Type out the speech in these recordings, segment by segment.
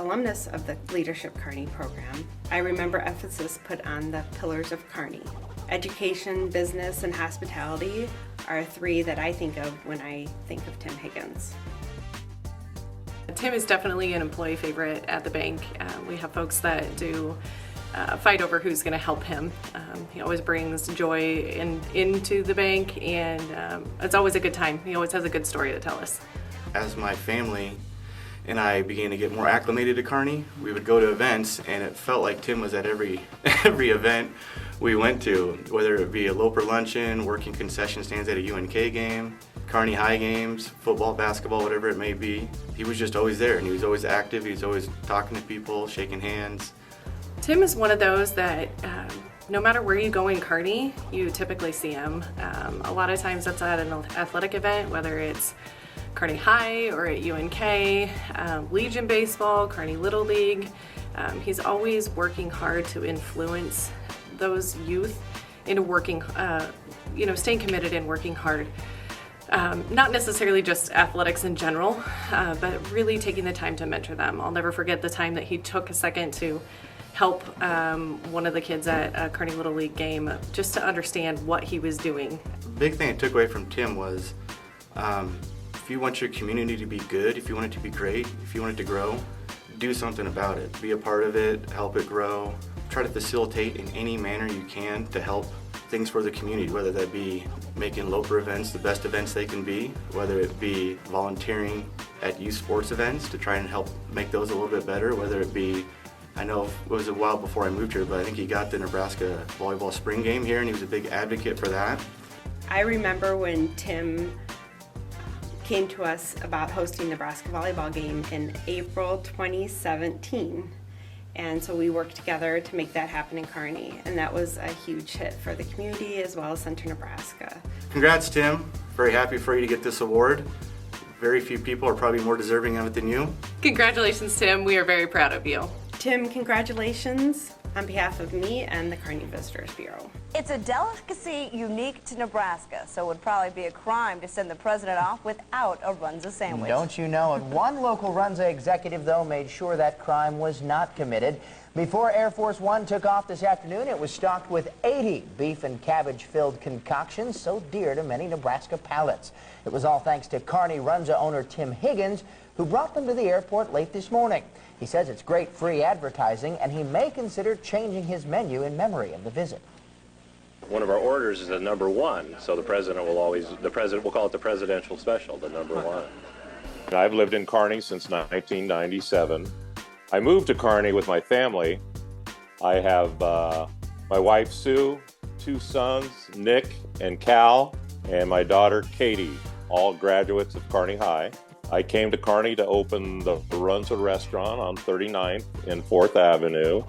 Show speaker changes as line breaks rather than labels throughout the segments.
alumnus of the Leadership Kearney program, I remember emphasis put on the pillars of Kearney. Education, business, and hospitality are three that I think of when I think of Tim Higgins.
Tim is definitely an employee favorite at the bank. We have folks that do fight over who's going to help him. He always brings joy into the bank, and it's always a good time. He always has a good story to tell us.
As my family and I began to get more acclimated to Kearney, we would go to events, and it felt like Tim was at every event we went to, whether it be a Loper luncheon, working concession stands at a UNK game, Kearney High games, football, basketball, whatever it may be. He was just always there, and he was always active. He was always talking to people, shaking hands.
Tim is one of those that no matter where you go in Kearney, you typically see him. A lot of times that's at an athletic event, whether it's Kearney High or at UNK, Legion Baseball, Kearney Little League. He's always working hard to influence those youth into working, staying committed and working hard. Not necessarily just athletics in general, but really taking the time to mentor them. I'll never forget the time that he took a second to help one of the kids at a Kearney Little League game just to understand what he was doing.
The big thing I took away from Tim was if you want your community to be good, if you want it to be great, if you want it to grow, do something about it. Be a part of it, help it grow. Try to facilitate in any manner you can to help things for the community, whether that be making Loper events the best events they can be, whether it be volunteering at youth sports events to try and help make those a little bit better, whether it be, I know it was a while before I moved here, but I think he got the Nebraska volleyball spring game here, and he was a big advocate for that.
I remember when Tim came to us about hosting the Nebraska volleyball game in April 2017. And so we worked together to make that happen in Kearney, and that was a huge hit for the community as well as Central Nebraska.
Congrats, Tim. Very happy for you to get this award. Very few people are probably more deserving of it than you.
Congratulations, Tim. We are very proud of you.
Tim, congratulations on behalf of me and the Kearney Visitors Bureau.
It's a delicacy unique to Nebraska, so it would probably be a crime to send the president off without a Runza sandwich.
Don't you know it? One local Runza executive, though, made sure that crime was not committed. Before Air Force One took off this afternoon, it was stocked with 80 beef and cabbage-filled concoctions so dear to many Nebraska palates. It was all thanks to Kearney Runza owner Tim Higgins, who brought them to the airport late this morning. He says it's great free advertising, and he may consider changing his menu in memory of the visit.
One of our orders is a number one, so the president will call it the presidential special, the number one. I've lived in Kearney since 1997. I moved to Kearney with my family. I have my wife Sue, two sons, Nick and Cal, and my daughter Katie, all graduates of Kearney High. I came to Kearney to open the Runza restaurant on 39th and 4th Avenue.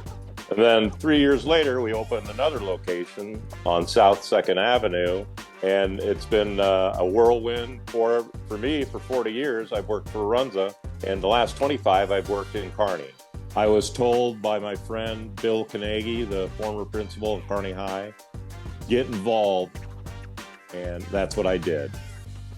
And then 3 years later, we opened another location on South 2nd Avenue. And it's been a whirlwind for me for 40 years. I've worked for Runza, and the last 25 I've worked in Kearney. I was told by my friend Bill Carnegie, the former principal of Kearney High, get involved, and that's what I did.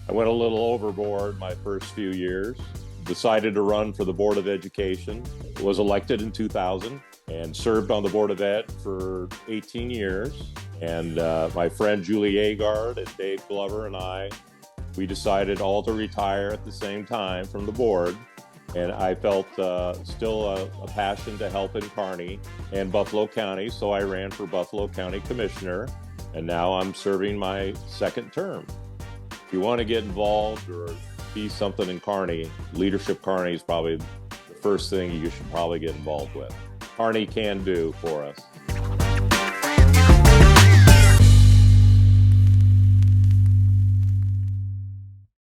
I went a little overboard my first few years, decided to run for the Board of Education, was elected in 2000, and served on the Board of Ed for 18 years. And my friend Julie Agard and Dave Glover and I, we decided all to retire at the same time from the board. And I felt still a passion to help in Kearney and Buffalo County, so I ran for Buffalo County Commissioner, and now I'm serving my second term. If you want to get involved or be something in Kearney, Leadership Kearney is probably the first thing you should probably get involved with. Kearney can do for us.